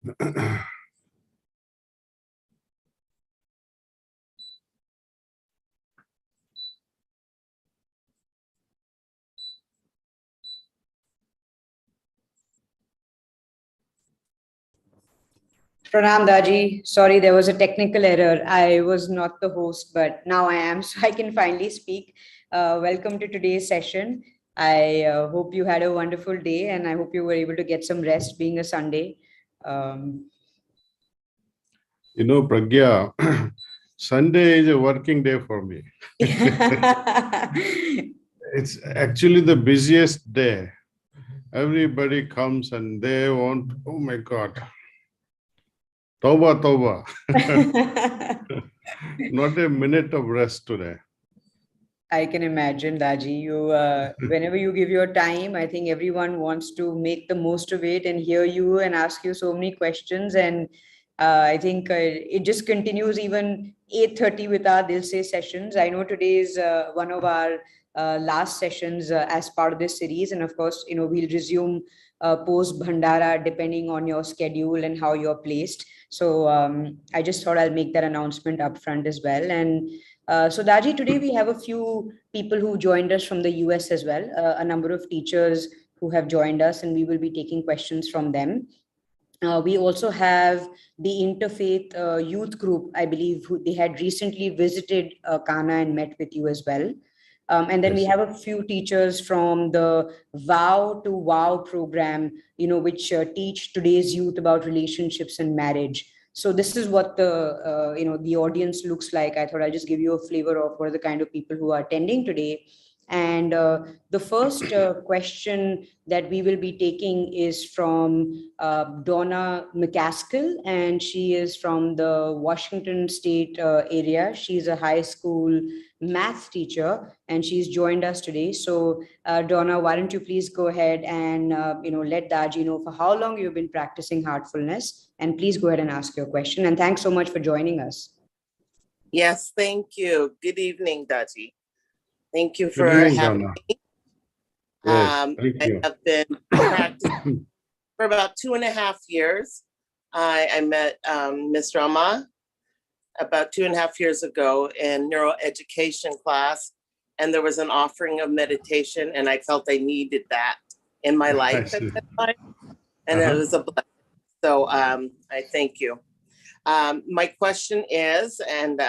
Pranam Daji, sorry, there was a technical error. I was not the host, but now I am, so I can finally speak. Welcome to today's session. I hope you had a wonderful day and I hope you were able to get some rest being a Sunday. Pragya, Sunday is a working day for me. It's actually the busiest day. Everybody comes and they want, oh my God, Tauba, Tauba. Not a minute of rest today. I can imagine, Daaji. Whenever you give your time, I think everyone wants to make the most of it and hear you and ask you so many questions. And I think it just continues even 8:30 with our Dil Se sessions. I know today is one of our last sessions as part of this series. And of course, we'll resume post Bhandara depending on your schedule and how you're placed. So I just thought I'll make that announcement upfront as well. And so Daaji, today we have a few people who joined us from the US as well, a number of teachers who have joined us, and we will be taking questions from them. We also have the interfaith youth group, I believe, who they had recently visited Kanha and met with you as well. And then we have a few teachers from the Vow to Wow program, which teach today's youth about relationships and marriage. So this is what the audience looks like. I thought I'll just give you a flavor of what are the kind of people who are attending today. And the first question that we will be taking is from Donna McCaskill, and she is from the Washington State area. She's a high school math teacher, and she's joined us today. So, Donna, why don't you please go ahead and let Daaji know for how long you've been practicing heartfulness, and please go ahead and ask your question. And thanks so much for joining us. Yes, thank you. Good evening, Daaji. Thank you for having me. Yes, thank you. I have been practicing for about 2.5 years. I met Ms. Rama about 2.5 years ago in neuroeducation class, and there was an offering of meditation, and I felt I needed that in my life at that time, and it was a blessing. So I thank you. My question is, and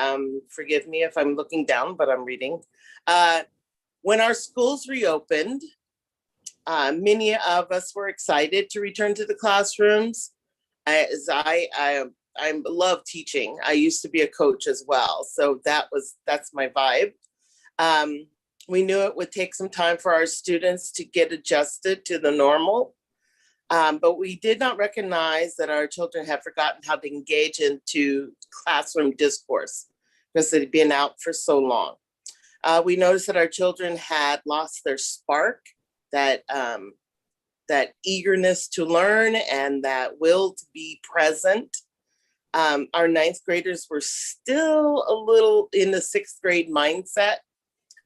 forgive me if I'm looking down, but I'm reading. When our schools reopened, many of us were excited to return to the classrooms. I love teaching. I used to be a coach as well, so that's my vibe. We knew it would take some time for our students to get adjusted to the normal. But we did not recognize that our children had forgotten how to engage into classroom discourse because they'd been out for so long. We noticed that our children had lost their spark, that eagerness to learn and that will to be present. Our 9th graders were still a little in the 6th grade mindset,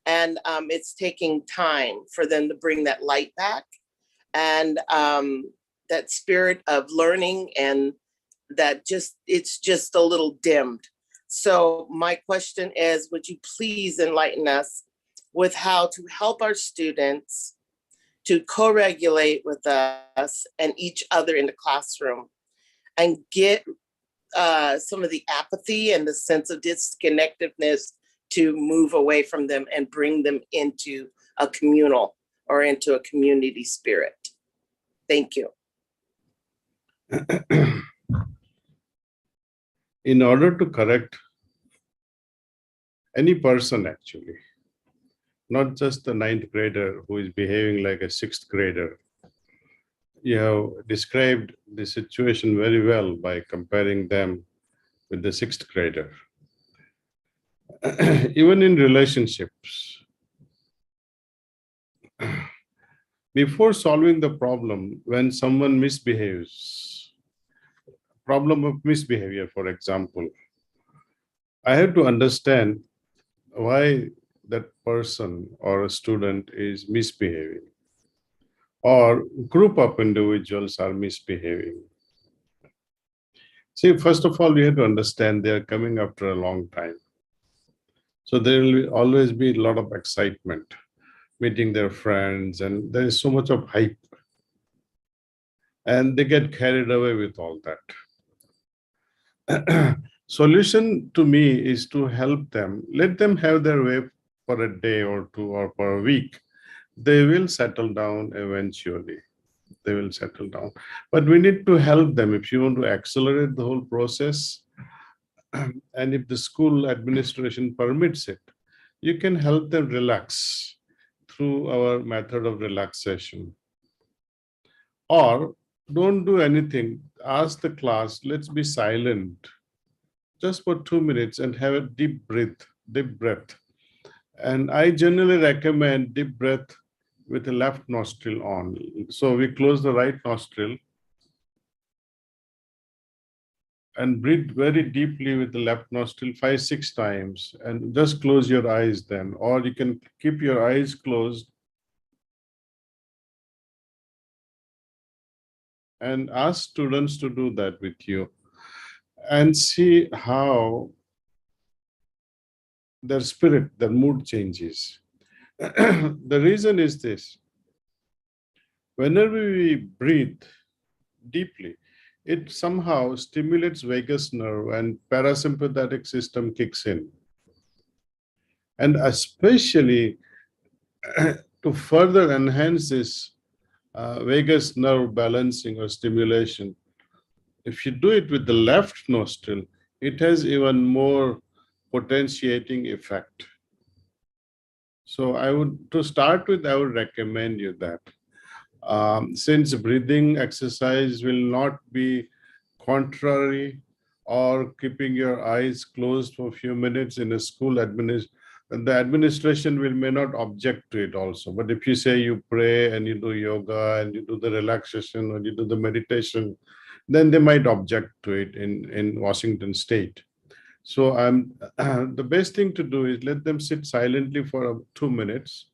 and it's taking time for them to bring that light back. And that spirit of learning, and that it's just a little dimmed. So my question is, would you please enlighten us with how to help our students to co-regulate with us and each other in the classroom and get some of the apathy and the sense of disconnectedness to move away from them and bring them into a communal or into a community spirit? Thank you. In order to correct any person, actually, not just the 9th grader who is behaving like a 6th grader, you have described the situation very well by comparing them with the 6th grader. Even in relationships, before solving the problem, when someone misbehaves, problem of misbehavior, for example, I have to understand why that person or a student is misbehaving, or group of individuals are misbehaving. See, first of all, we have to understand they are coming after a long time. So there will always be a lot of excitement, meeting their friends, and there is so much of hype. And they get carried away with all that. Solution to me is to help them, let them have their way for a day or two or for a week. They will settle down eventually. They will settle down. But we need to help them. If you want to accelerate the whole process, and if the school administration permits it, you can help them relax through our method of relaxation. Or don't do anything. Ask the class, let's be silent just for 2 minutes and have a deep breath. And I generally recommend deep breath with the left nostril on. So we close the right nostril and breathe very deeply with the left nostril 5-6 times, and just close your eyes then, or you can keep your eyes closed and ask students to do that with you and see how their spirit, their mood changes. The reason is this: whenever we breathe deeply, it somehow stimulates vagus nerve and parasympathetic system kicks in. And especially to further enhance this vagus nerve balancing or stimulation, if you do it with the left nostril, it has even more potentiating effect. So to start with, I would recommend you that. Since breathing exercise will not be contrary or keeping your eyes closed for a few minutes in a school the administration may not object to it also. But if you say you pray and you do yoga and you do the relaxation or you do the meditation, then they might object to it in Washington State. So the best thing to do is let them sit silently for 2 minutes.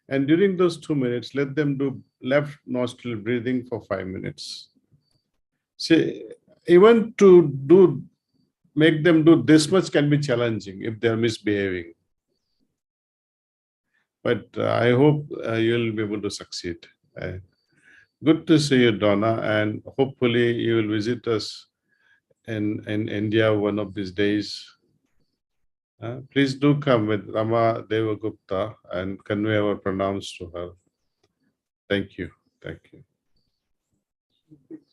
And during those 2 minutes, let them do left nostril breathing for 5 minutes. See, even to make them do this much can be challenging if they're misbehaving. But I hope you'll be able to succeed. Good to see you, Donna, and hopefully you will visit us in India one of these days. Please do come with Rama Devagupta and convey our pranams to her. Thank you. Thank you.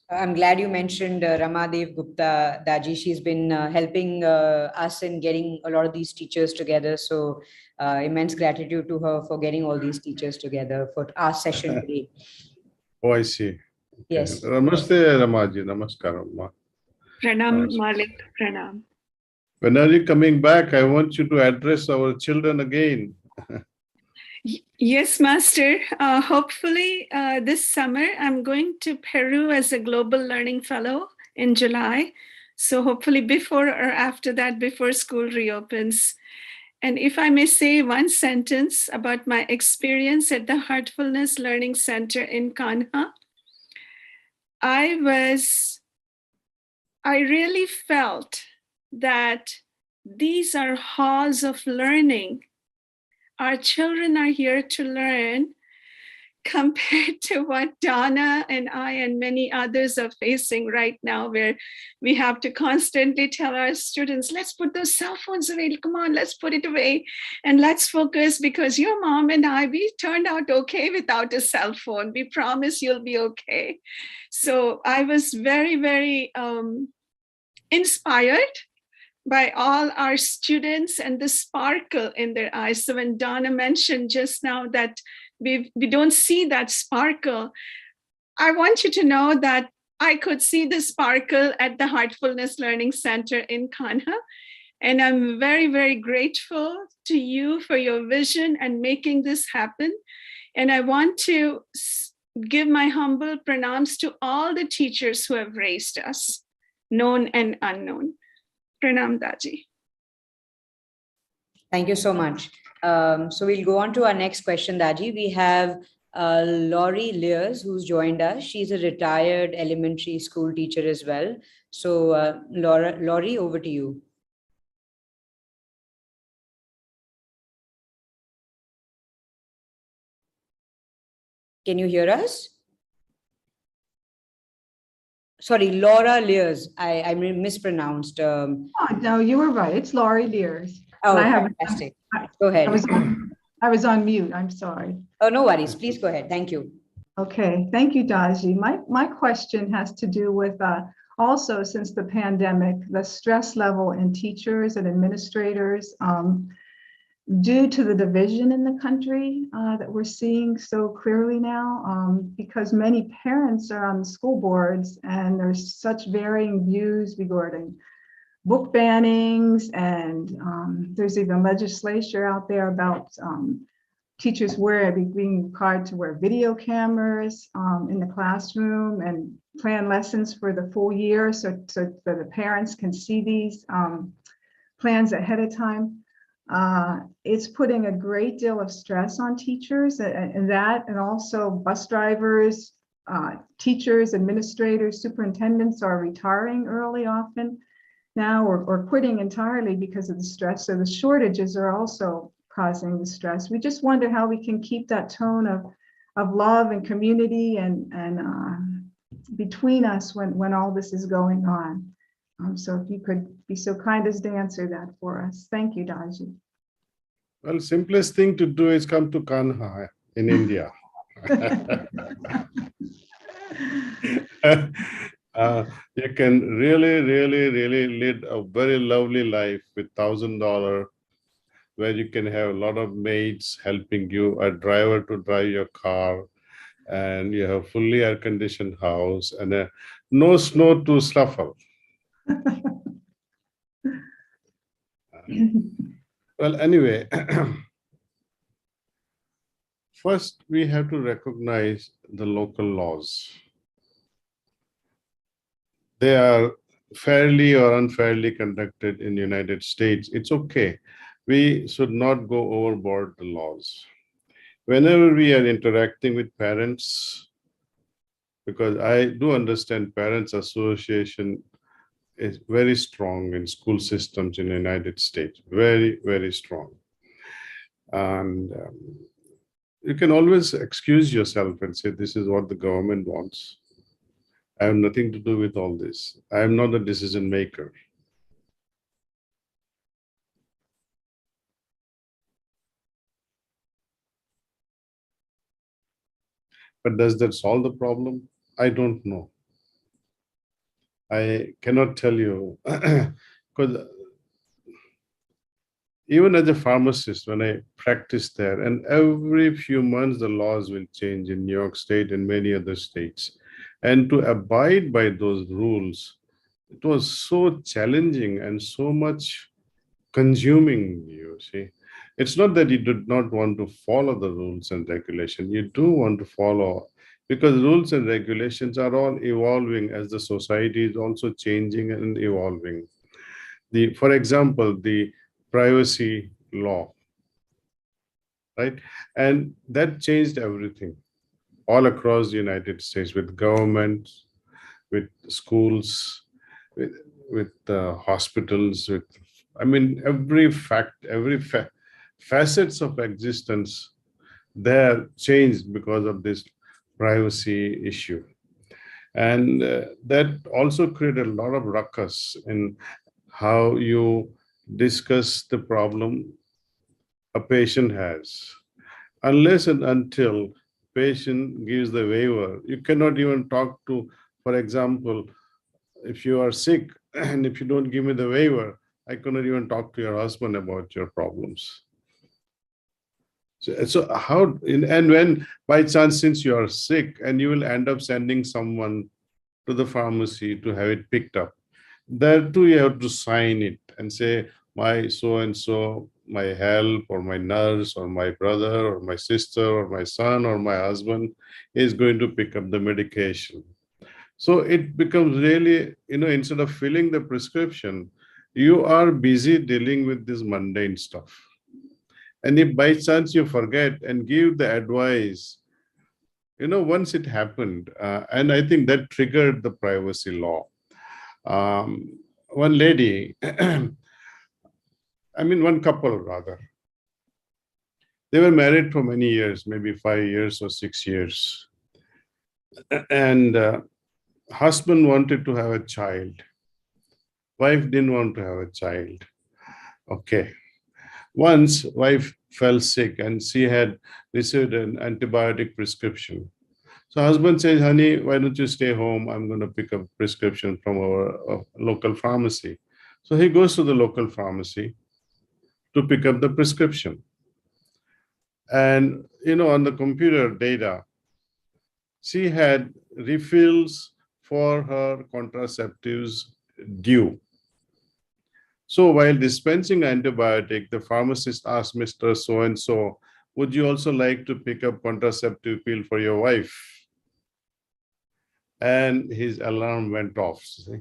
I'm glad you mentioned Ramadev Gupta, Daaji. She's been helping us in getting a lot of these teachers together. So immense gratitude to her for getting all these teachers together for our session today. Oh, I see. Okay. Yes. Namaste, Ramaji. Namaskaram. Pranam, Malik, pranam. When are you coming back? I want you to address our children again. Yes, Master. Hopefully this summer, I'm going to Peru as a Global Learning Fellow in July. So hopefully before or after that, before school reopens. And if I may say one sentence about my experience at the Heartfulness Learning Center in Kanha, I really felt that these are halls of learning. Our children are here to learn compared to what Donna and I and many others are facing right now, where we have to constantly tell our students, let's put those cell phones away. Come on, let's put it away and let's focus, because your mom and I, we turned out okay without a cell phone. We promise you'll be okay. So I was very, very inspired by all our students and the sparkle in their eyes. So when Donna mentioned just now that we don't see that sparkle, I want you to know that I could see the sparkle at the Heartfulness Learning Center in Kanha. And I'm very, very grateful to you for your vision and making this happen. And I want to give my humble pranams to all the teachers who have raised us, known and unknown. Pranam, Daaji. Thank you so much. So we'll go on to our next question, Daaji. We have Laurie Lears, who's joined us. She's a retired elementary school teacher as well. So, Laurie, over to you. Can you hear us? Sorry, Laura Lears. I mispronounced. Oh, no, you were right. It's Laurie Lears. Oh, And fantastic. Go ahead. I was on mute. I'm sorry. Oh, no worries. Please go ahead. Thank you. Okay, thank you, Daaji. My question has to do with also since the pandemic, the stress level in teachers and administrators due to the division in the country that we're seeing so clearly now, because many parents are on the school boards and there's such varying views regarding book bannings, and there's even legislation out there about teachers being required to wear video cameras in the classroom and plan lessons for the full year so that the parents can see these plans ahead of time. It's putting a great deal of stress on teachers and also bus drivers, teachers, administrators, superintendents are retiring early often now or quitting entirely because of the stress. So the shortages are also causing the stress. We just wonder how we can keep that tone of love and community and between us when all this is going on. So if you could be so kind as to answer that for us. Thank you, Daaji. Well, simplest thing to do is come to Kanha in India. You can really lead a very lovely life with $1,000, where you can have a lot of maids helping you, a driver to drive your car, and you have fully air-conditioned house and no snow to suffer. Well, anyway, first we have to recognize the local laws. They are fairly or unfairly conducted in the United States. It's okay. We should not go overboard the laws. Whenever we are interacting with parents, because I do understand parents association is very strong in school systems in the United States, very strong. And you can always excuse yourself and say, this is what the government wants. I have nothing to do with all this. I am not a decision maker. But does that solve the problem? I don't know. I cannot tell you, because even as a pharmacist, when I practiced there, and every few months the laws will change in New York State and many other states. And to abide by those rules, it was so challenging and so much consuming, you see. It's not that you did not want to follow the rules and regulations. You do want to follow, because rules and regulations are all evolving as the society is also changing and evolving. For example, the privacy law, right? And that changed everything all across the United States, with government, with schools, with hospitals, with, I mean, every facets of existence there changed because of this privacy issue. And that also created a lot of ruckus in how you discuss the problem a patient has. Unless and until patient gives the waiver, you cannot even talk to, for example, if you are sick and if you don't give me the waiver, I cannot even talk to your husband about your problems. So how, and when by chance, since you are sick and you will end up sending someone to the pharmacy to have it picked up, there too you have to sign it and say, my so-and-so, my help or my nurse or my brother or my sister or my son or my husband is going to pick up the medication. So it becomes really, instead of filling the prescription, you are busy dealing with this mundane stuff. And if by chance you forget and give the advice once it happened, and I think that triggered the privacy law. One lady, one couple rather, they were married for many years, maybe 5 years or 6 years. And husband wanted to have a child. Wife didn't want to have a child. Okay. Once wife fell sick and she had received an antibiotic prescription. So husband says, honey, why don't you stay home? I'm going to pick up prescription from our local pharmacy. So he goes to the local pharmacy to pick up the prescription. And, on the computer data, she had refills for her contraceptives due. So while dispensing antibiotic, the pharmacist asked Mr. So-and-so, would you also like to pick up contraceptive pill for your wife? And his alarm went off. See?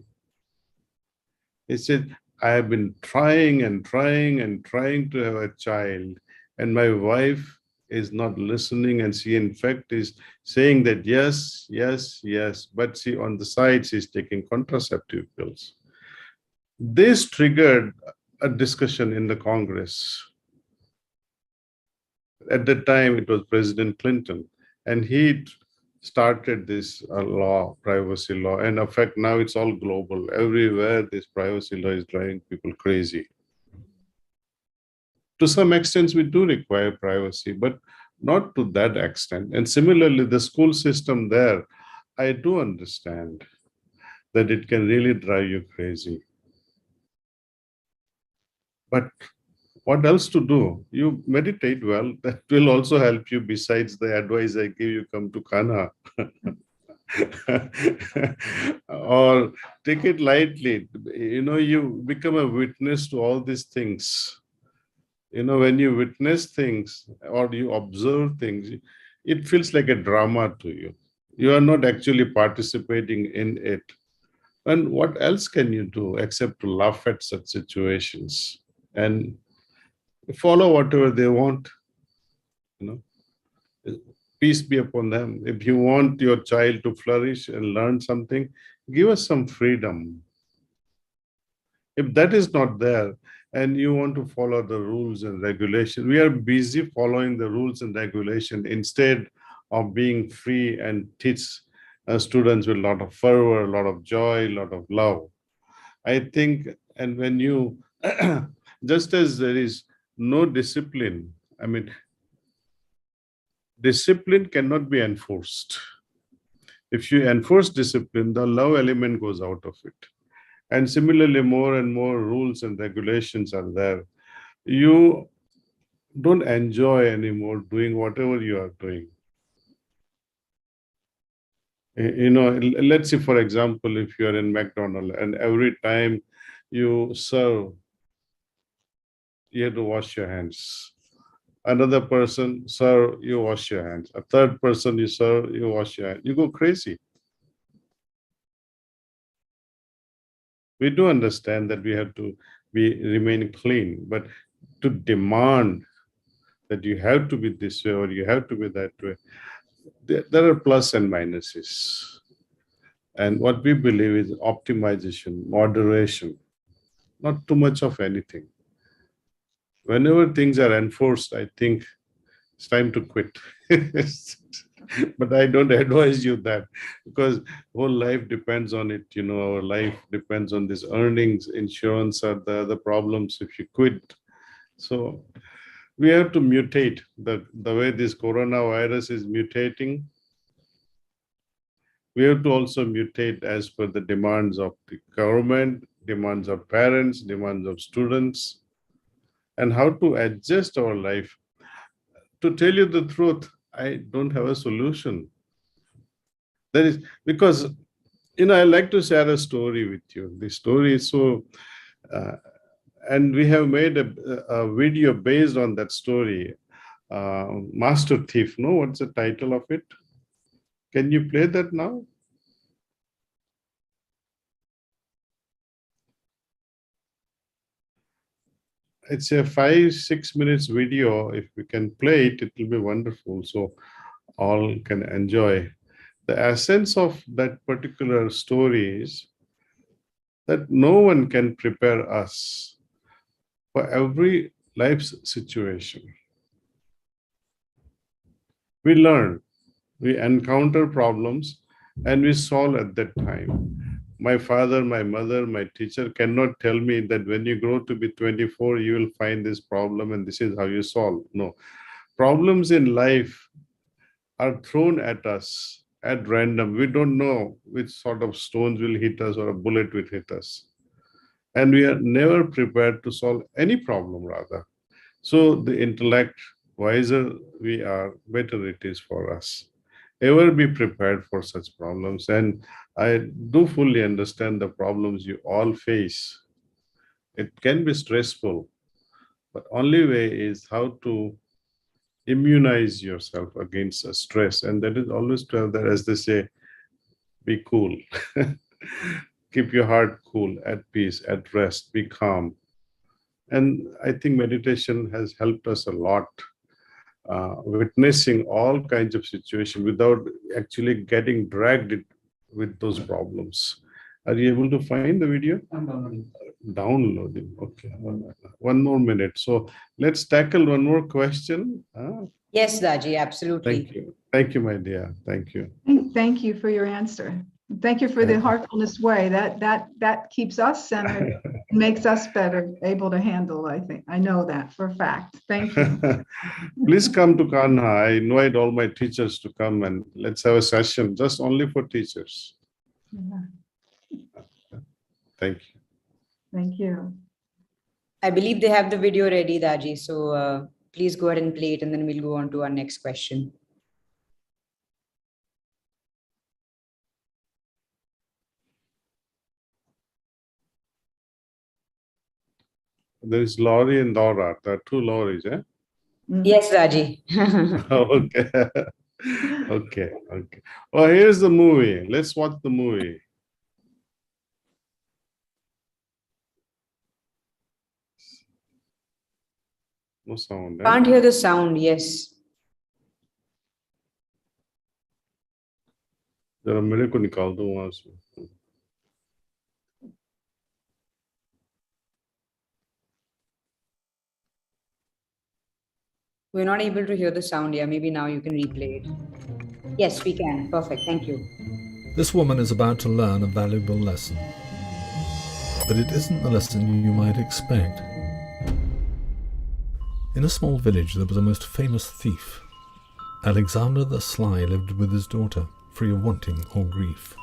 He said, I have been trying and trying and trying to have a child, and my wife is not listening, and she in fact is saying that yes, yes, yes, but she on the side, she's taking contraceptive pills. This triggered a discussion in the Congress. At the time, it was President Clinton, and he started this law, privacy law. And in fact, now it's all global. Everywhere, this privacy law is driving people crazy. To some extent, we do require privacy, but not to that extent. And similarly, the school system there, I do understand that it can really drive you crazy. But what else to do? You meditate well. That will also help you besides the advice I give you, come to Kanha. Or take it lightly. You become a witness to all these things. When you witness things or you observe things, it feels like a drama to you. You are not actually participating in it. And what else can you do except to laugh at such situations and follow whatever they want? Peace be upon them. If you want your child to flourish and learn something, give us some freedom. If that is not there, and you want to follow the rules and regulations, we are busy following the rules and regulation instead of being free and teach students with a lot of fervor, a lot of joy, a lot of love. I think, and when you, just as there is no discipline, discipline cannot be enforced. If you enforce discipline, the love element goes out of it. And similarly, more and more rules and regulations are there. You don't enjoy anymore doing whatever you are doing. Let's say, for example, if you are in McDonald's and every time you serve, you have to wash your hands. Another person serve, you wash your hands. A third person you serve, you wash your hands. You go crazy. We do understand that we have to remain clean, but to demand that you have to be this way or you have to be that way, there are plus and minuses. And what we believe is optimization, moderation, not too much of anything. Whenever things are enforced, I think it's time to quit. But I don't advise you that, because whole life depends on it. Our life depends on these earnings, insurance are the other problems if you quit. So we have to mutate the way this coronavirus is mutating. We have to also mutate as per the demands of the government, demands of parents, demands of students, and how to adjust our life. To tell you the truth, I don't have a solution. That is because, I like to share a story with you. The story is so, and we have made a video based on that story. Master Thief, no? What's the title of it? Can you play that now? It's a 5-6 minutes video. If we can play it, it will be wonderful. So all can enjoy. The essence of that particular story is that no one can prepare us for every life's situation. We learn, we encounter problems, and we solve at that time. My father, my mother, my teacher cannot tell me that when you grow to be 24, you will find this problem and this is how you solve. No. Problems in life are thrown at us at random. We don't know which sort of stones will hit us or a bullet will hit us. And we are never prepared to solve any problem, rather. So the intellect, wiser we are, better it is for us. Ever be prepared for such problems. And I do fully understand the problems you all face. It can be stressful, but only way is how to immunize yourself against stress. And that is always to have that, as they say, be cool. Keep your heart cool, at peace, at rest, be calm. And I think meditation has helped us a lot, witnessing all kinds of situations without actually getting dragged with those problems. Are you able to find the video? I'm downloading. Downloading. Okay. One more minute. So let's tackle one more question. Yes, Daaji, absolutely. Thank you. Thank you, my dear. Thank you. Thank you for your answer. Thank you for the heartfulness way. That keeps us centered, makes us better able to handle, I think. I know that for a fact. Thank you. Please come to Kanha. I invite all my teachers to come and let's have a session just only for teachers. Yeah. Thank you. Thank you. I believe they have the video ready, Daaji. So please go ahead and play it and then we'll go on to our next question. There is Laurie and Dora. There are two Lauries, eh? Yes, Daaji. Okay. Okay. Okay. Oh, here's the movie. Let's watch the movie. No sound. Can't hear the sound. Yes. जरा मेरे को निकाल दो वहां से. We're not able to hear the sound. Yeah, maybe now you can replay it. Yes, we can. Perfect. Thank you. This woman is about to learn a valuable lesson. But it isn't the lesson you might expect. In a small village there was a most famous thief. Alexander the Sly lived with his daughter, free of wanting or grief.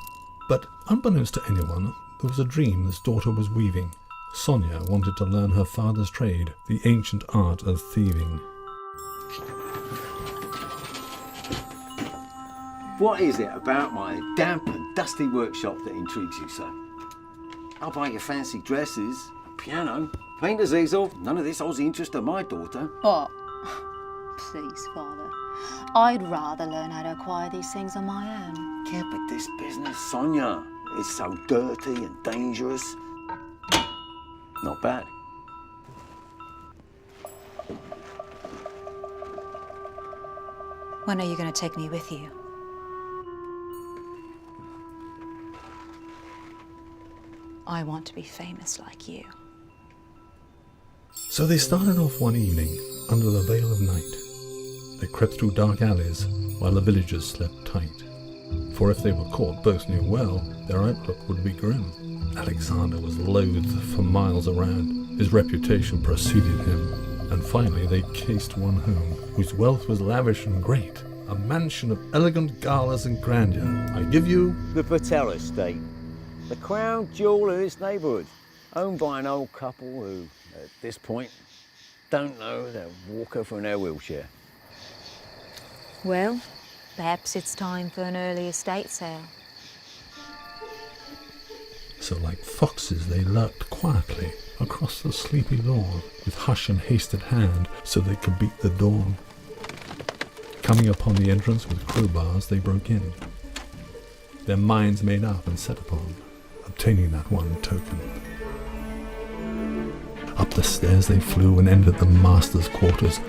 But unbeknownst to anyone, there was a dream this daughter was weaving. Sonia wanted to learn her father's trade, the ancient art of thieving. What is it about my damp and dusty workshop that intrigues you so? I'll buy you fancy dresses, a piano, painter's easel, none of this Aussie interest of my daughter. What? Please, Father. I'd rather learn how to acquire these things on my own. Yeah, but this business, Sonia, is so dirty and dangerous. Not bad. When are you going to take me with you? I want to be famous like you. So they started off one evening under the veil of night. They crept through dark alleys while the villagers slept tight. For if they were caught, both knew well their outlook would be grim. Alexander was loathed for miles around. His reputation preceded him. And finally they cased one home, whose wealth was lavish and great. A mansion of elegant galas and grandeur. I give you the Patel estate, the crown jewel of this neighbourhood, owned by an old couple who, at this point, don't know their walker from their wheelchair. Well, perhaps it's time for an early estate sale. So like foxes they lurked quietly across the sleepy lawn, with hush and hasted hand, so they could beat the dawn. Coming upon the entrance with crowbars, they broke in, their minds made up and set upon obtaining that one token. Up the stairs they flew and entered the master's quarters,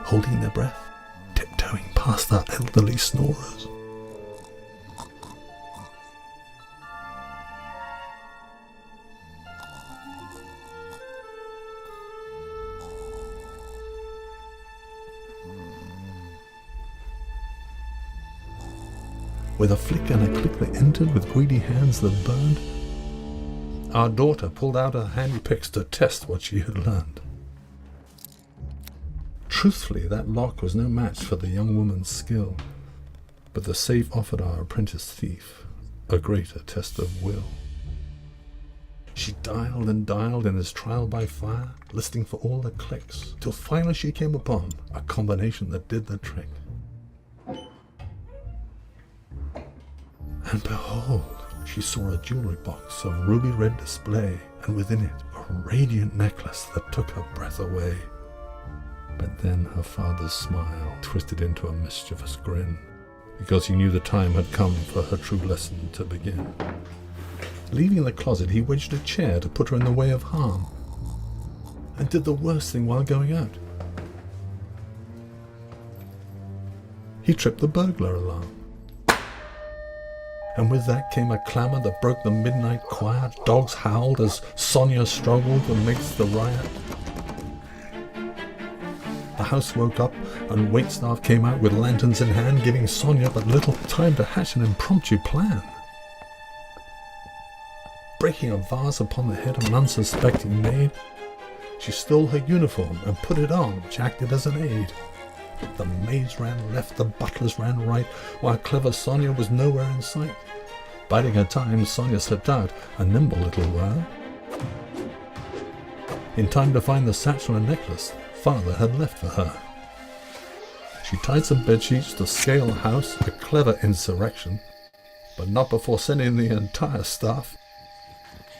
holding their breath, tiptoeing past past the elderly snorers. With a flick and a click they entered with greedy hands that burned. Our daughter pulled out her handy picks to test what she had learned. Truthfully, that lock was no match for the young woman's skill, but the safe offered our apprentice thief a greater test of will. She dialed and dialed in this trial by fire, listening for all the clicks, till finally she came upon a combination that did the trick. And behold, she saw a jewelry box of ruby red display, and within it a radiant necklace that took her breath away. But then her father's smile twisted into a mischievous grin, because he knew the time had come for her true lesson to begin. Leaving the closet, he wedged a chair to put her in the way of harm, and did the worst thing while going out. He tripped the burglar alarm. And with that came a clamour that broke the midnight quiet. Dogs howled as Sonia struggled amidst the riot. The house woke up and waitstaff came out with lanterns in hand, giving Sonia but little time to hatch an impromptu plan. Breaking a vase upon the head of an unsuspecting maid, she stole her uniform and put it on, jacked it as an aid. The maids ran left, the butlers ran right, while clever Sonia was nowhere in sight. Biding her time, Sonia slipped out, a nimble little while. In time to find the satchel and necklace father had left for her. She tied some bedsheets to scale the house, a clever insurrection, but not before sending the entire staff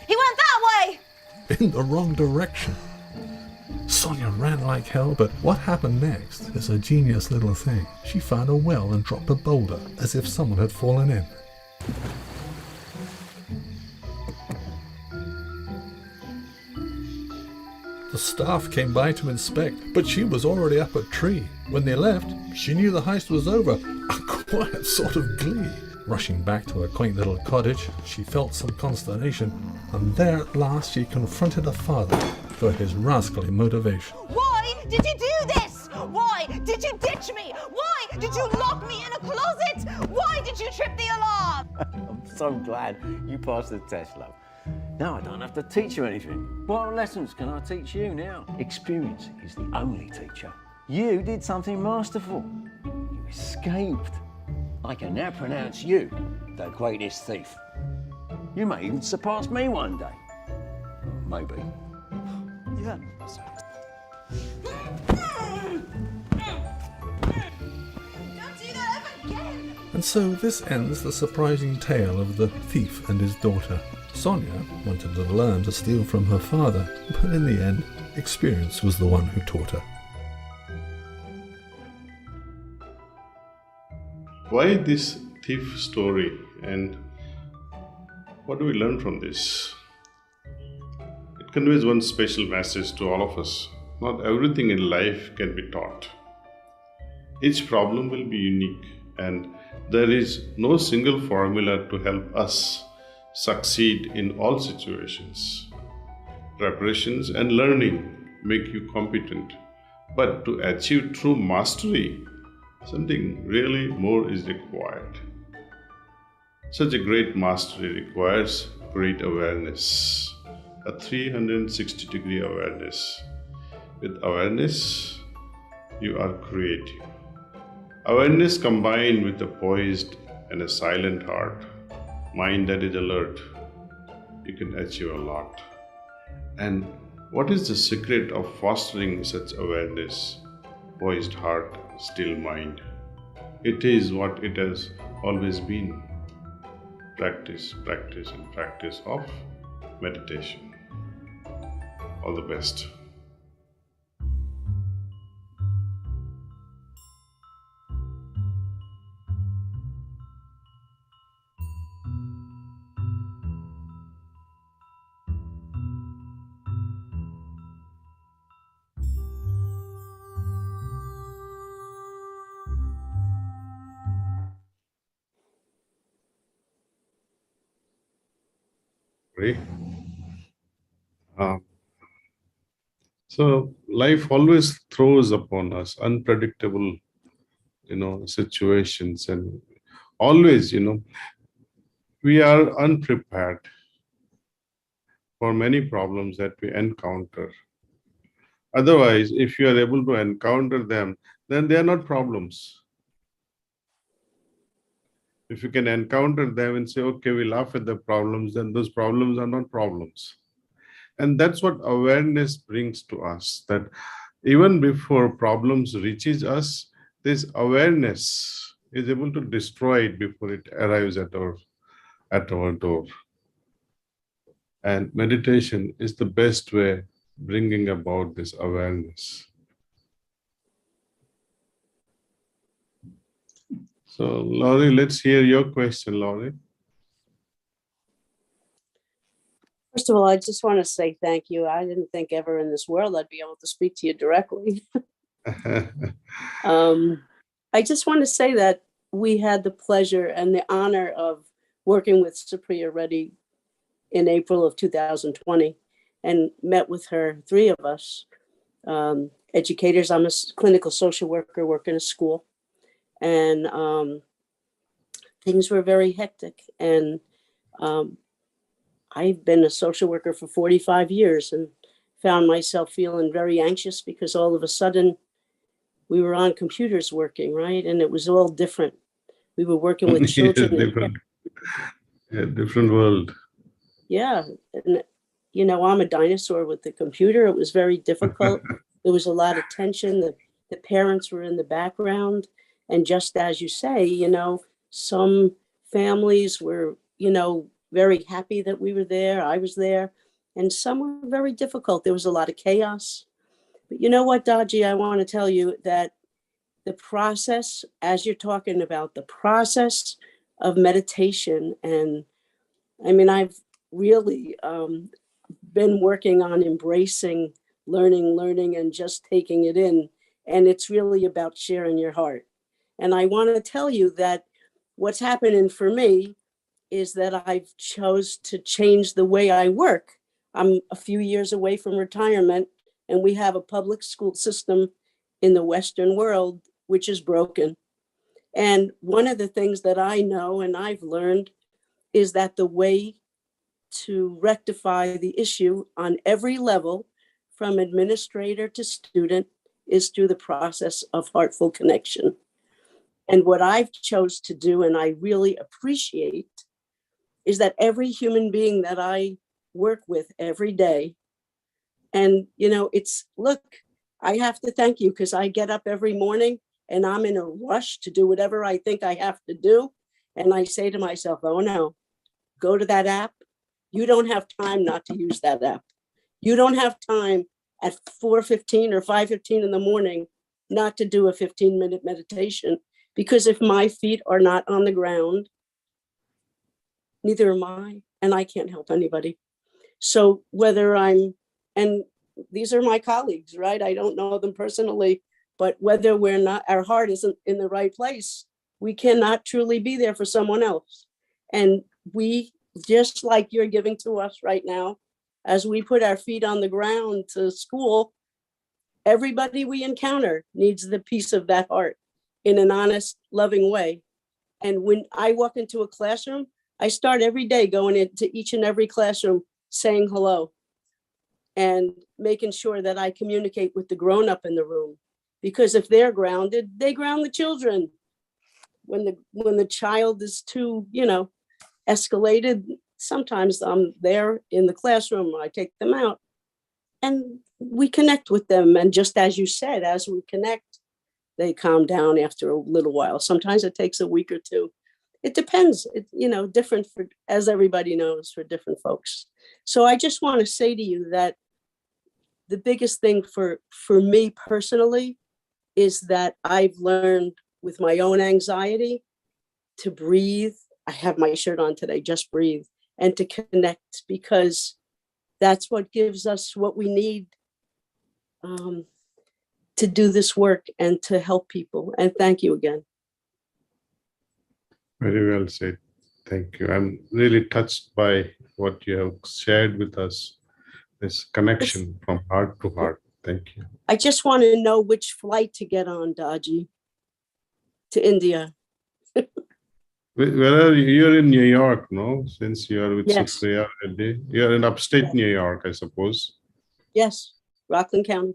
He went that way! in the wrong direction. Sonia ran like hell, but what happened next is a genius little thing. She found a well and dropped a boulder, as if someone had fallen in. The staff came by to inspect, but she was already up a tree. When they left, she knew the heist was over, a quiet sort of glee. Rushing back to her quaint little cottage, she felt some consternation, and there at last she confronted her father for his rascally motivation. Why did you do this? Why did you ditch me? Why did you lock me in a closet? Why did you trip the alarm? I'm so glad you passed the test, love. Now I don't have to teach you anything. What lessons can I teach you now? Experience is the only teacher. You did something masterful. You escaped. I can now pronounce you the greatest thief. You may even surpass me one day. Maybe. Yeah. Don't do that ever again! And so this ends the surprising tale of the thief and his daughter. Sonia wanted to learn to steal from her father, but in the end, experience was the one who taught her. Why this thief story, and what do we learn from this? It conveys one special message to all of us. Not everything in life can be taught. Each problem will be unique, and there is no single formula to help us succeed in all situations. Preparations and learning make you competent, but to achieve true mastery, something really more is required. Such a great mastery requires great awareness, a 360-degree awareness. With awareness, you are creative. Awareness combined with a poised and a silent heart, mind that is alert, you can achieve a lot. And what is the secret of fostering such awareness, poised heart, still mind? It is what it has always been. Practice, practice, and practice of meditation. All the best. Right? So life always throws upon us unpredictable, situations, and always, we are unprepared for many problems that we encounter. Otherwise, if you are able to encounter them, then they are not problems. If you can encounter them and say, okay, we laugh at the problems, then those problems are not problems. And that's what awareness brings to us, that even before problems reaches us, this awareness is able to destroy it before it arrives at our door. And meditation is the best way bringing about this awareness. So, Laurie, let's hear your question, Laurie. First of all, I just want to say thank you. I didn't think ever in this world I'd be able to speak to you directly. I just want to say that we had the pleasure and the honor of working with Supriya Reddy in April of 2020 and met with her, three of us, educators. I'm a clinical social worker, work in a school, and things were very hectic. And I've been a social worker for 45 years and found myself feeling very anxious because all of a sudden we were on computers working, right? And it was all different. We were working with children. Different world. Yeah. And, I'm a dinosaur with the computer. It was very difficult. There was a lot of tension. The parents were in the background. And just as you say, some families were, very happy that we were there. I was there. And some were very difficult. There was a lot of chaos. But you know what, Daaji, I want to tell you that the process, as you're talking about the process of meditation, and I mean, I've really been working on embracing learning, and just taking it in. And it's really about sharing your heart. And I want to tell you that what's happening for me is that I've chose to change the way I work. I'm a few years away from retirement, and we have a public school system in the Western world, which is broken. And one of the things that I know and I've learned is that the way to rectify the issue on every level, from administrator to student, is through the process of heartful connection. And what I've chose to do, and I really appreciate, is that every human being that I work with every day, and I have to thank you because I get up every morning and I'm in a rush to do whatever I think I have to do. And I say to myself, oh no, go to that app. You don't have time not to use that app. You don't have time at 4:15 or 5:15 in the morning not to do a 15-minute meditation, because if my feet are not on the ground, neither am I, and I can't help anybody. So and these are my colleagues, right? I don't know them personally, but whether our heart isn't in the right place, we cannot truly be there for someone else. And we, just like you're giving to us right now, as we put our feet on the ground to school, everybody we encounter needs the piece of that heart in an honest, loving way. And when I walk into a classroom, I start every day going into each and every classroom saying hello and making sure that I communicate with the grown-up in the room. Because if they're grounded, they ground the children. When the child is too, escalated, sometimes I'm there in the classroom, I take them out and we connect with them. And just as you said, as we connect, they calm down after a little while. Sometimes it takes a week or two. It depends, different for, as everybody knows, for different folks. So I just want to say to you that the biggest thing for me personally is that I've learned with my own anxiety to breathe. I have my shirt on today, just breathe, and to connect, because that's what gives us what we need to do this work and to help people. And thank you again. Very well said. Thank you. I'm really touched by what you have shared with us, this connection from heart to heart. Thank you. I just want to know which flight to get on, Daaji, to India. Where are you? You're in New York, no? Since you are with Yes. Supriya Reddy. You're in upstate New York, I suppose. Yes, Rockland County.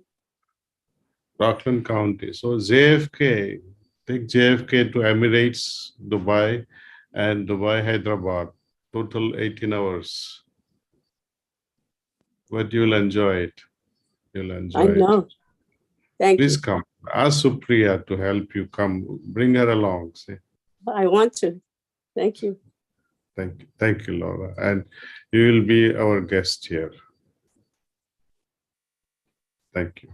Rockland County. So JFK, take JFK to Emirates, Dubai, and Dubai, Hyderabad. Total 18 hours. But you'll enjoy it. You'll enjoy I know. it. Thank Please you. come. Ask Supriya to help you come. Bring her along. See? I want to. Thank you. Thank you. Thank you, Laura. And you will be our guest here. Thank you.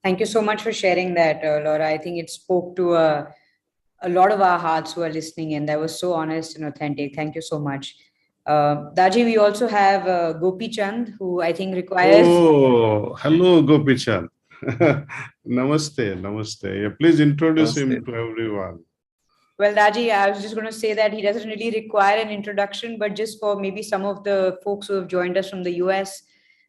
Thank you so much for sharing that, Laura. I think it spoke to a lot of our hearts who are listening in. That was so honest and authentic. Thank you so much. Daaji, we also have Gopi Chand, who I think requires... Oh, hello, Gopichan. Namaste, namaste. Yeah, please introduce him to everyone. Well, Daaji, I was just going to say that he doesn't really require an introduction, but just for maybe some of the folks who have joined us from the US,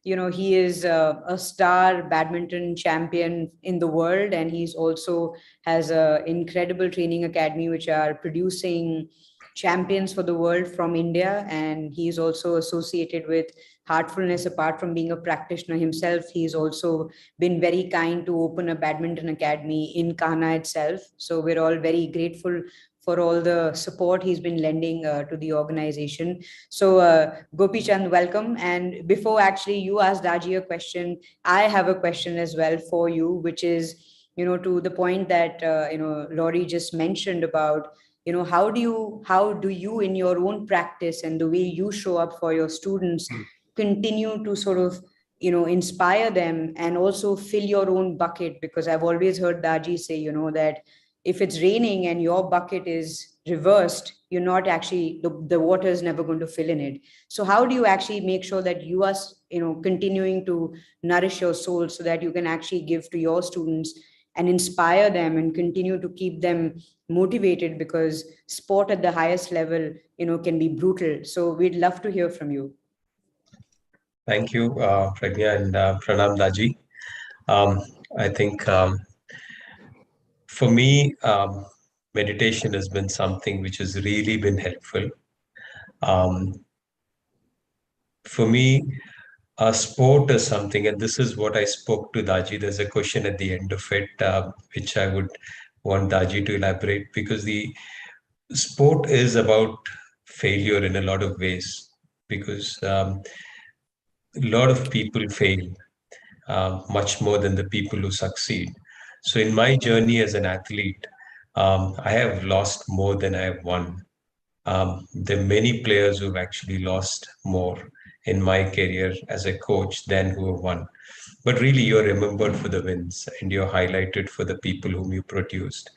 you know, he is a star badminton champion in the world, and he's also has an incredible training academy which are producing champions for the world from India. And he's also associated with Heartfulness. Apart from being a practitioner himself, he's also been very kind to open a badminton academy in Kanha itself. So we're all very grateful for all the support he's been lending to the organization. So Gopi Chand, welcome. And before actually you ask Daaji a question, I have a question as well for you, which is, you know, to the point that, you know, Laurie just mentioned about, you know, how do you in your own practice and the way you show up for your students continue to sort of, you know, inspire them and also fill your own bucket? Because I've always heard Daaji say, you know, that if it's raining and your bucket is reversed, you're not actually, the water is never going to fill in it. So how do you actually make sure that you are, you know, continuing to nourish your soul so that you can actually give to your students and inspire them and continue to keep them motivated? Because sport at the highest level, you know, can be brutal. So we'd love to hear from you. Thank you, Pragya, and Pranam Daaji. I think for me, meditation has been something which has really been helpful. For me, sport is something, and this is what I spoke to Daaji. There's a question at the end of it, which I would want Daaji to elaborate, because the sport is about failure in a lot of ways, because a lot of people fail much more than the people who succeed. So in my journey as an athlete, I have lost more than I have won. There are many players who've actually lost more in my career as a coach than who have won. But really, you're remembered for the wins and you're highlighted for the people whom you produced.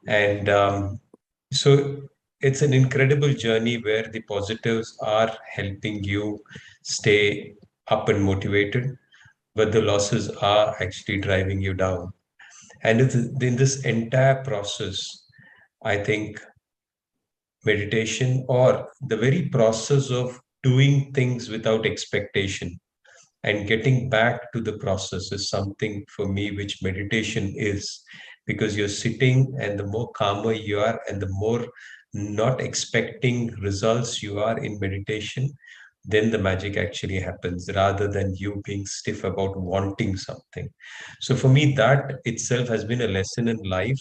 And so it's an incredible journey where the positives are helping you stay up and motivated, but the losses are actually driving you down. And in this entire process, I think meditation, or the very process of doing things without expectation and getting back to the process, is something for me which meditation is, because you're sitting, and the more calmer you are and the more not expecting results you are in meditation, then the magic actually happens, rather than you being stiff about wanting something. So for me, that itself has been a lesson in life,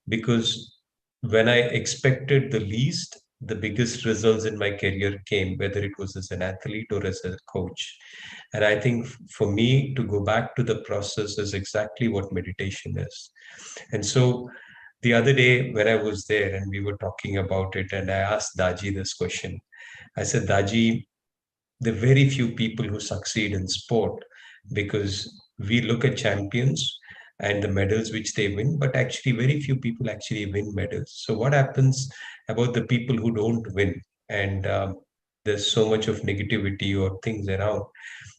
because when I expected the least, the biggest results in my career came, whether it was as an athlete or as a coach. And I think for me to go back to the process is exactly what meditation is. And so the other day when I was there and we were talking about it, and I asked Daaji this question, I said, Daaji, there are very few people who succeed in sport, because we look at champions and the medals which they win, but actually very few people actually win medals. So what happens about the people who don't win? And there's so much of negativity or things around.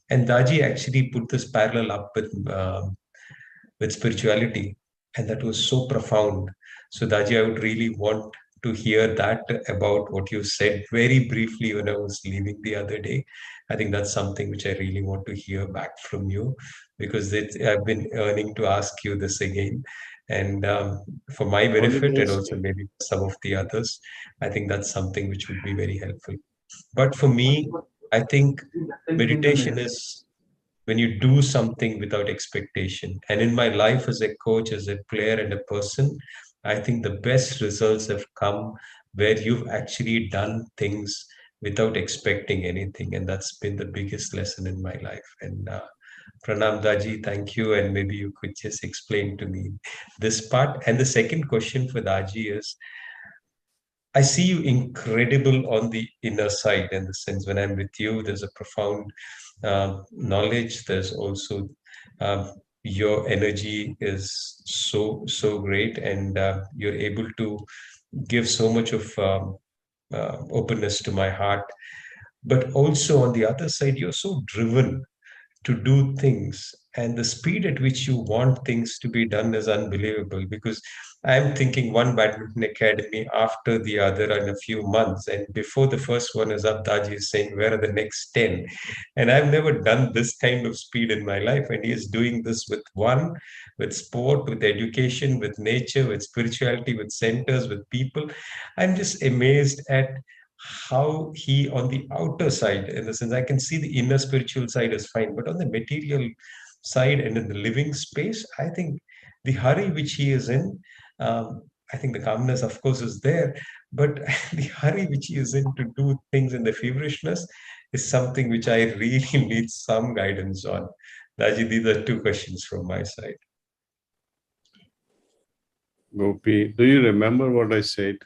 And Daaji actually put this parallel up with spirituality, and that was so profound. So Daaji, I would really want to hear that about what you said very briefly when I was leaving the other day. I think that's something which I really want to hear back from you, because I've been yearning to ask you this again. And for my All the benefit and best. also maybe some of the others, I think that's something which would be very helpful. But for me, I think meditation is when you do something without expectation. And in my life as a coach, as a player, and a person, I think the best results have come where you've actually done things without expecting anything. And that's been the biggest lesson in my life. And Pranam Daji, thank you. And maybe you could just explain to me this part. And the second question for Daji is, I see you incredible on the inner side, in the sense when I'm with you, there's a profound knowledge. There's also your energy is so great, and you're able to give so much of openness to my heart. But also on the other side, you're so driven to do things, and the speed at which you want things to be done is unbelievable, because I'm thinking one badminton academy after the other in a few months, and before the first one is up, Daji is saying where are the next 10, and I've never done this kind of speed in my life, and he is doing this with sport, with education, with nature, with spirituality, with centers, with people. I'm just amazed at how he, on the outer side, in the sense I can see the inner spiritual side is fine, but on the material side and in the living space, I think the hurry which he is in, I think the calmness of course is there, but the hurry which he is in to do things in the feverishness is something which I really need some guidance on. Daji, these are two questions from my side. Gopi, do you remember what I said?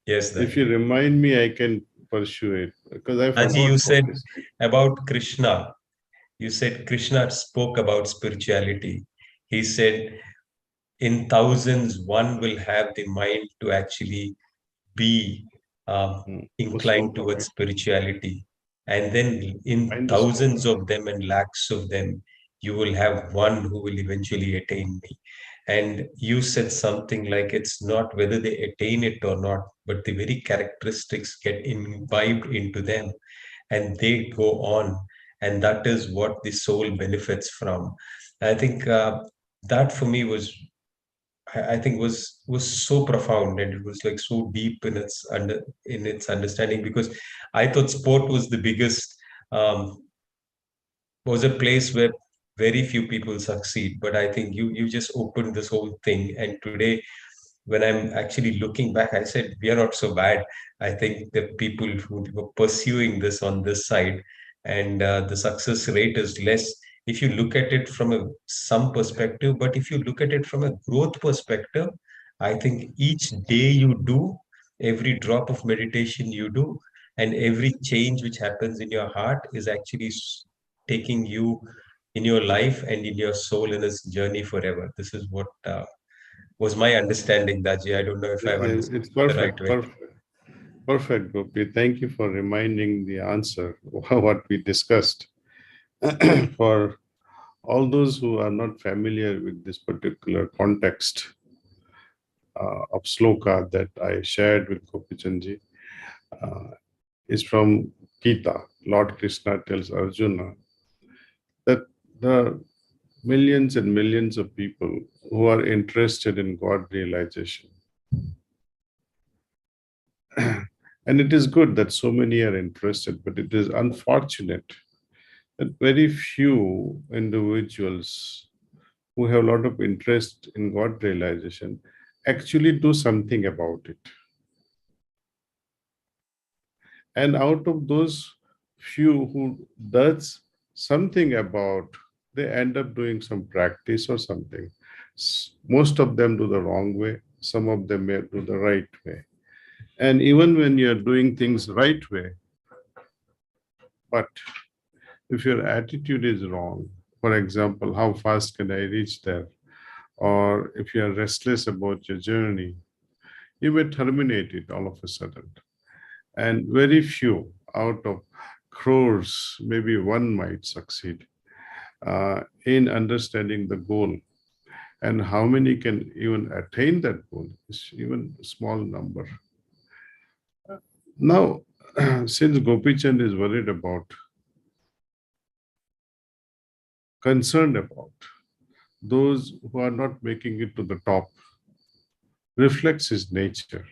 Yes, Daji. If you remind me, I can pursue it, because I forgot. Daji, you said about Krishna. You said Krishna spoke about spirituality. He said, in thousands, one will have the mind to actually be inclined towards spirituality. And then in thousands of them and lakhs of them, you will have one who will eventually attain me. And you said something like, it's not whether they attain it or not, but the very characteristics get imbibed into them and they go on. And that is what the soul benefits from. I think that for me was, I think was so profound, and it was like so deep in its understanding, because I thought sport was the biggest, was a place where very few people succeed. But I think you just opened this whole thing, and today, when I'm actually looking back, I said we are not so bad. I think the people who were pursuing this on this side, and the success rate is less if you look at it from some perspective. But if you look at it from a growth perspective, I think each day you do, every drop of meditation you do, and every change which happens in your heart is actually taking you in your life and in your soul in this journey forever. This is what was my understanding, Daji. I don't know if I've understood It's perfect, the right way. Perfect, Gopi. Thank you for reminding the answer, what we discussed. For all those who are not familiar with this particular context of sloka that I shared with Gopi Chandji, is from Gita. Lord Krishna tells Arjuna that there are millions and millions of people who are interested in God realization. And it is good that so many are interested, but it is unfortunate that very few individuals who have a lot of interest in God realization actually do something about it. And out of those few who does something about, they end up doing some practice or something. Most of them do the wrong way. Some of them may do the right way. And even when you're doing things right way, but if your attitude is wrong, for example, how fast can I reach there? Or if you're restless about your journey, you may terminate it all of a sudden. And very few out of crores, maybe one might succeed in understanding the goal And how many can even attain that goal is even a small number. Now, since Gopichand is worried about, concerned about those who are not making it to the top, reflects his nature.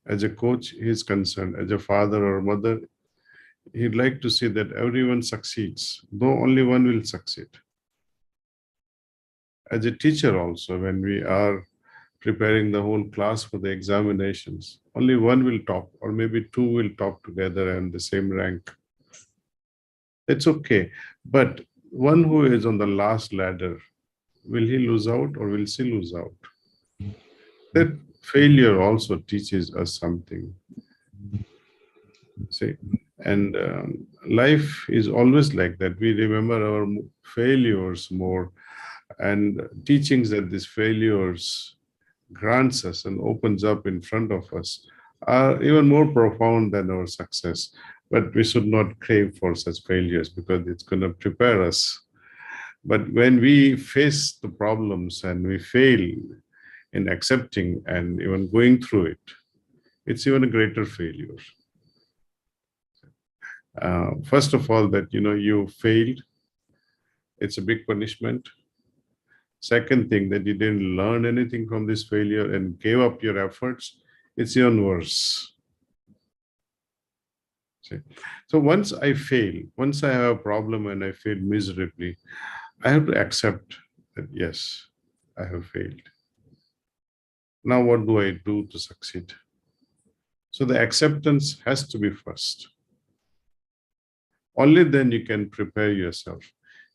As a coach, he is concerned. As a father or mother, he'd like to see that everyone succeeds, though only one will succeed. As a teacher also, when we are preparing the whole class for the examinations, only one will top, or maybe two will top together and the same rank. It's okay. But one who is on the last ladder, will he lose out or will she lose out? That failure also teaches us something. See, and life is always like that. We remember our failures more, and teachings that these failures grants us and opens up in front of us are even more profound than our success. But we should not crave for such failures because it's going to prepare us. But when we face the problems and we fail in accepting and even going through it, it's even a greater failure. First of all, that you failed, it's a big punishment. Second thing, that you didn't learn anything from this failure and gave up your efforts, it's even worse. See? So once I fail, once I have a problem and I fail miserably, I have to accept that yes, I have failed. Now what do I do to succeed? So the acceptance has to be first. Only then you can prepare yourself.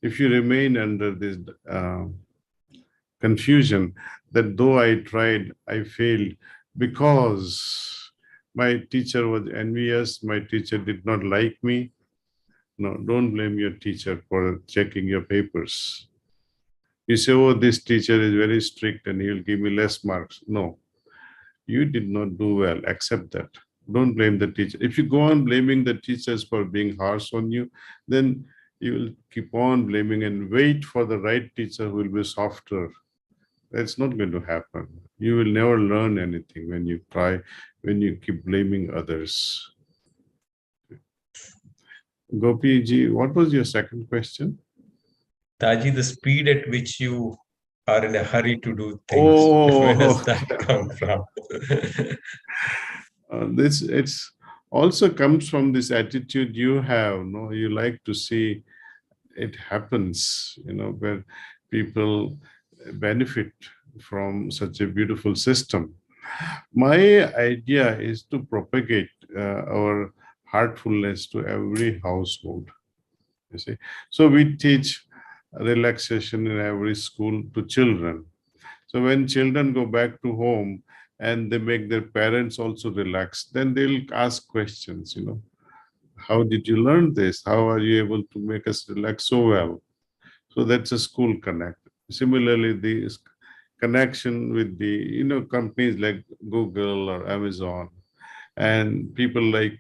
If you remain under this confusion that though I tried, I failed because my teacher was envious, my teacher did not like me. No, don't blame your teacher for checking your papers. You say, oh, this teacher is very strict and he'll give me less marks. No, you did not do well. Accept that. Don't blame the teacher. If you go on blaming the teachers for being harsh on you, then you will keep on blaming and wait for the right teacher who will be softer. That's not going to happen. You will never learn anything when you keep blaming others. Gopi ji, what was your second question? Daaji, the speed at which you are in a hurry to do things, where does that come from? It's also comes from this attitude you have. No, you like to see it happens. Where people benefit from such a beautiful system. My idea is to propagate our heartfulness to every household. You see, so we teach relaxation in every school to children. So when children go back to home and they make their parents also relax, then they'll ask questions. How did you learn this? How are you able to make us relax so well? So that's a school connect. Similarly, the connection with the companies like Google or Amazon and people like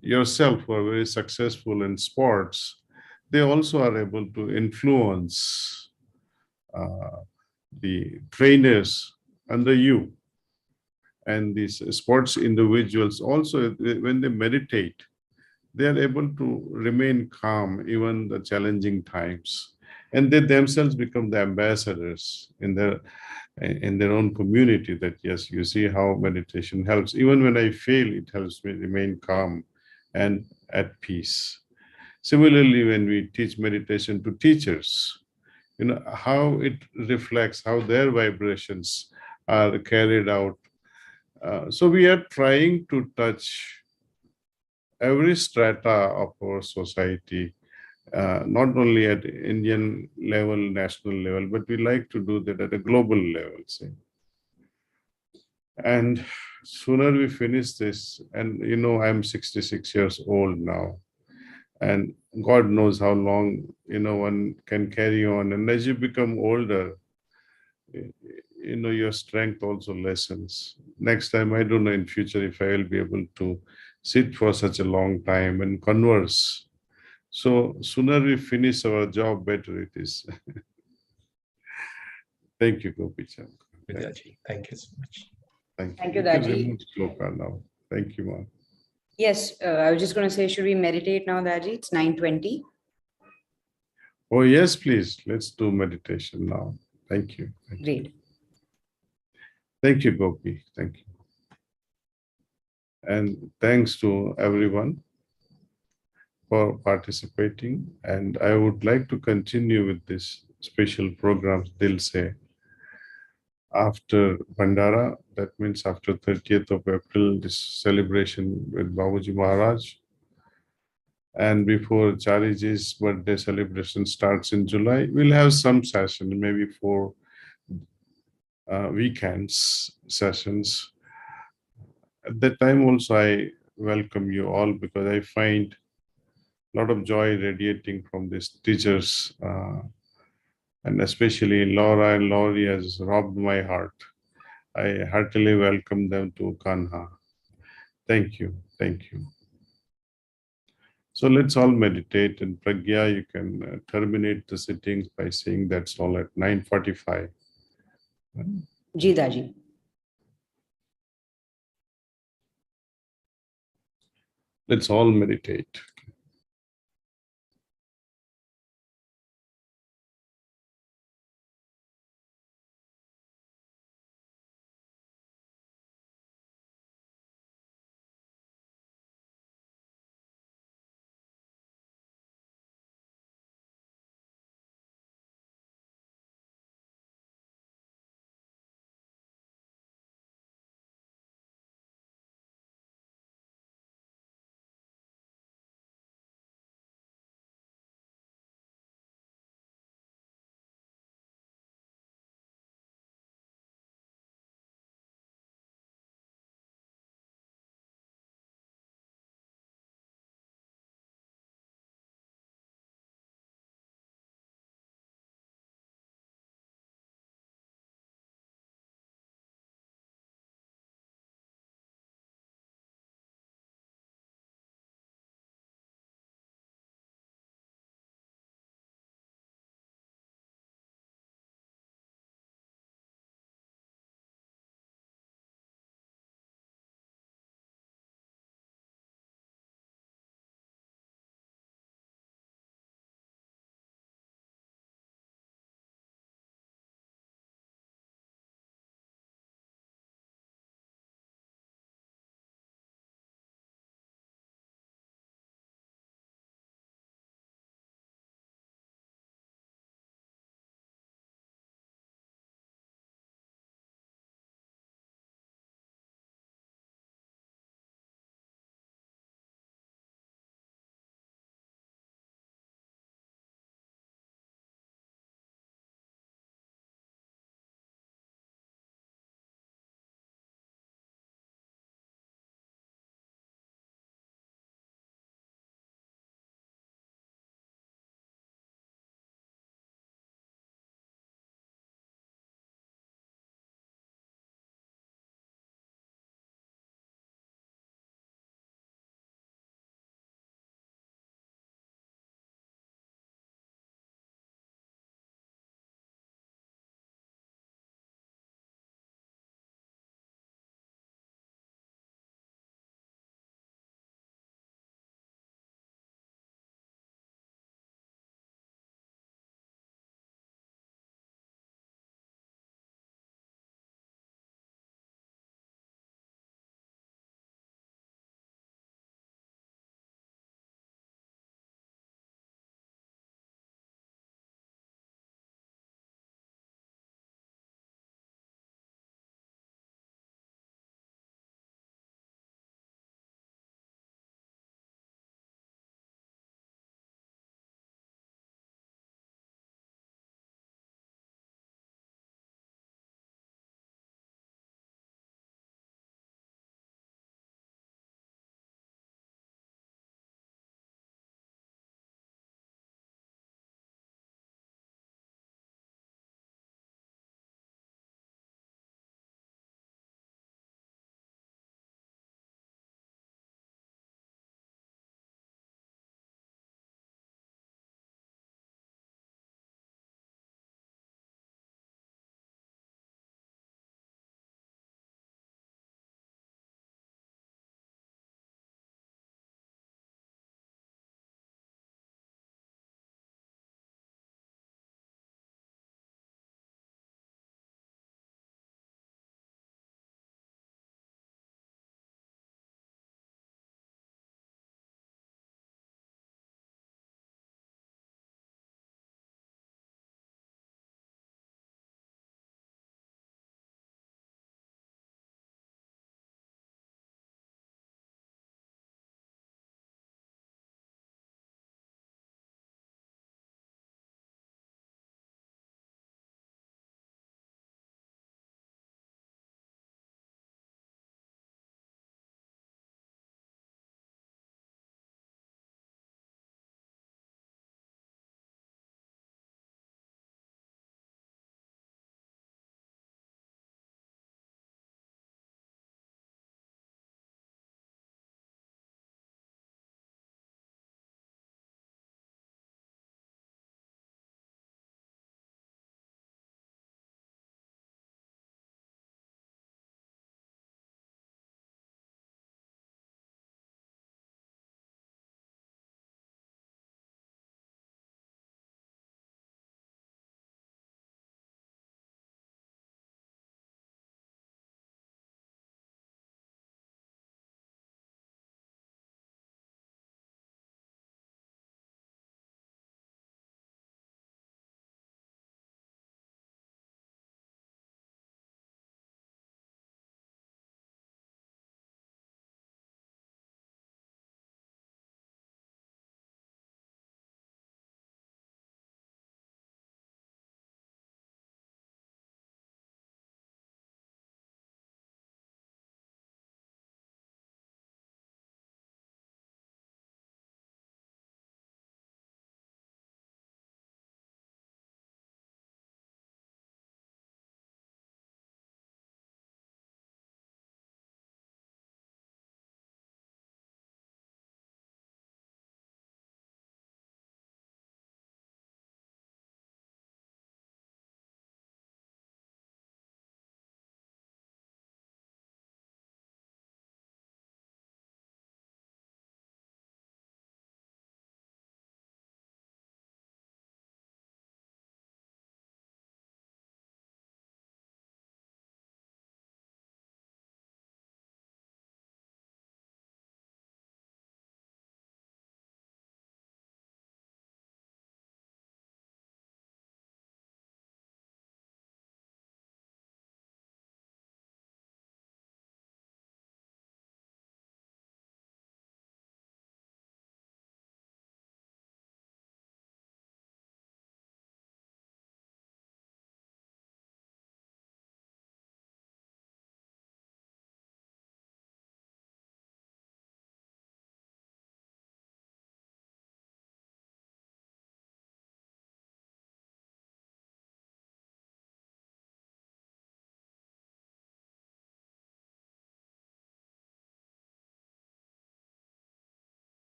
yourself who are very successful in sports, they also are able to influence the trainers under you. And these sports individuals also, when they meditate, they are able to remain calm even the challenging times. And they themselves become the ambassadors in their own community that, yes, you see how meditation helps. Even when I fail, it helps me remain calm and at peace. Similarly, when we teach meditation to teachers, how it reflects, how their vibrations are carried out. So we are trying to touch every strata of our society, not only at Indian level, national level, but we like to do that at a global level. See. And sooner we finish this, and I'm 66 years old now, and God knows how long one can carry on. And as you become older, your strength also lessens. Next time, I don't know in future if I will be able to sit for such a long time and converse. So sooner we finish our job, better it is. Thank you, Gopi Chand. Vidyaji. Thank you so much. Thank Thank you. you, You can Daaji. remove Shloka now. Thank you, Ma. Yes, I was just going to say, should we meditate now, Daaji? It's 9:20. Oh, yes, please. Let's do meditation now. Thank you. Thank you. Great. Thank you, Gopi. Thank you. And thanks to everyone for participating. And I would like to continue with this special program, Dil Se, after Bandara. That means after 30th of April, this celebration with Babuji Maharaj. And before Chariji's birthday celebration starts in July, we'll have some session, maybe 4 weekends sessions. At that time also, I welcome you all because I find a lot of joy radiating from these teachers, and especially Laura and Laurie has robbed my heart. I heartily welcome them to Kanha. Thank you. Thank you. So let's all meditate, and Pragya, you can terminate the sittings by saying that's all at 9:45. Ji, Daaji. Let's all meditate.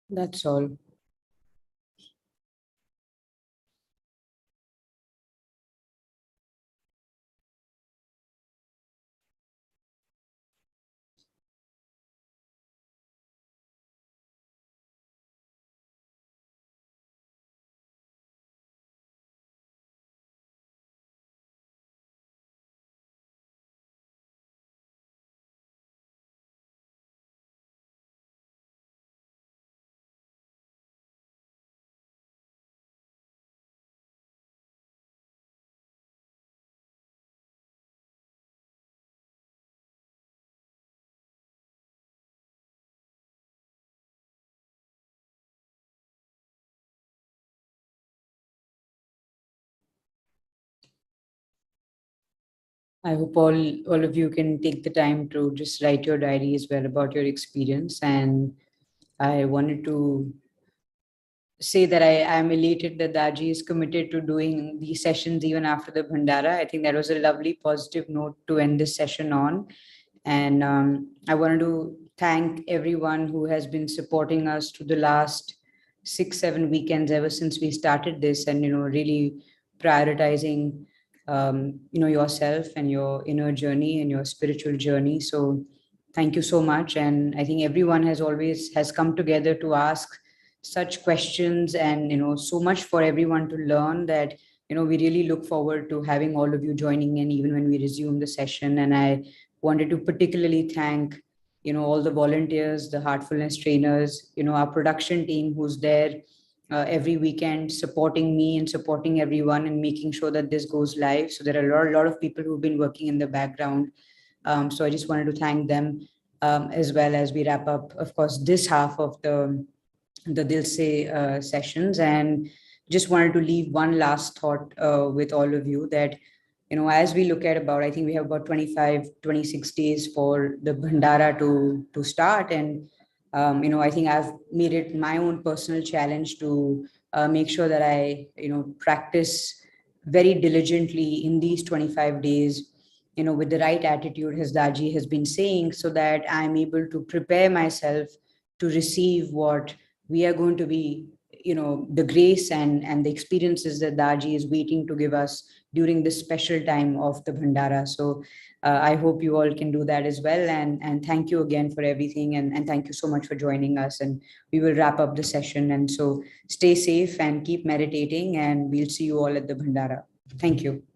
That's all. I hope all of you can take the time to just write your diary as well about your experience. And I wanted to say that I am elated that Daaji is committed to doing these sessions even after the Bhandara. I think that was a lovely positive note to end this session on. And I wanted to thank everyone who has been supporting us to the last 6-7 weekends ever since we started this, and really prioritizing yourself and your inner journey and your spiritual journey. So thank you so much. And I think everyone has come together to ask such questions, and so much for everyone to learn, that we really look forward to having all of you joining in even when we resume the session. And I wanted to particularly thank all the volunteers, the heartfulness trainers, our production team who's there every weekend supporting me and supporting everyone and making sure that this goes live. So there are a lot of people who've been working in the background. So I just wanted to thank them, as well as we wrap up, of course, this half of the Dil Se sessions. And just wanted to leave one last thought with all of you, that as we look at I think we have about 25-26 days for the Bhandara to start. And I think I've made it my own personal challenge to make sure that I practice very diligently in these 25 days, with the right attitude, as Daaji has been saying, so that I'm able to prepare myself to receive what we are going to be, the grace and the experiences that Daaji is waiting to give us during this special time of the Bhandara. So I hope you all can do that as well. And thank you again for everything. And thank you so much for joining us. And we will wrap up the session. And so stay safe and keep meditating, and we'll see you all at the Bhandara. Thank you.